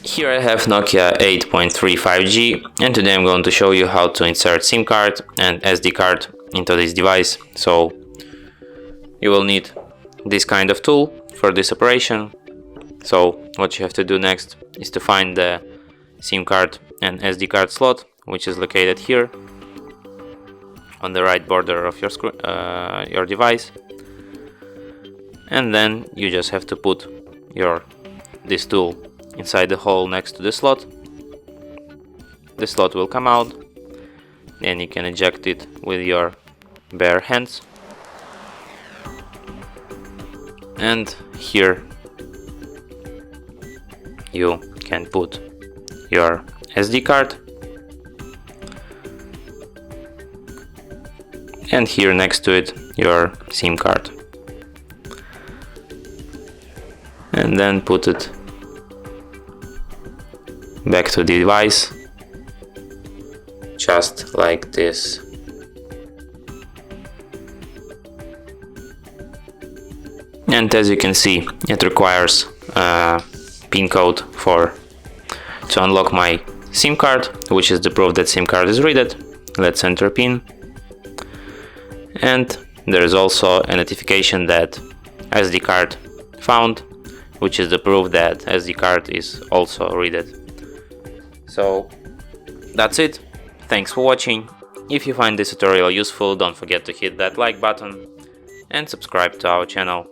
Here I have Nokia 8.3 5G, and today I'm going to show you how to insert SIM card and SD card into this device. So you will need this kind of tool for this operation. So what you have to do next is to find the SIM card and SD card slot, which is located here on the right border of your device, and then you just have to put this tool inside the hole next to the slot. The slot will come out, then you can eject it with your bare hands, and here you can put your SD card, and here next to it your SIM card, and then put it back to the device, just like this. And as you can see, it requires a PIN code to unlock my SIM card, which is the proof that SIM card is read. Let's enter PIN, and there is also a notification that SD card found, which is the proof that SD card is also read. So that's it. Thanks for watching. If you find this tutorial useful, don't forget to hit that like button and subscribe to our channel.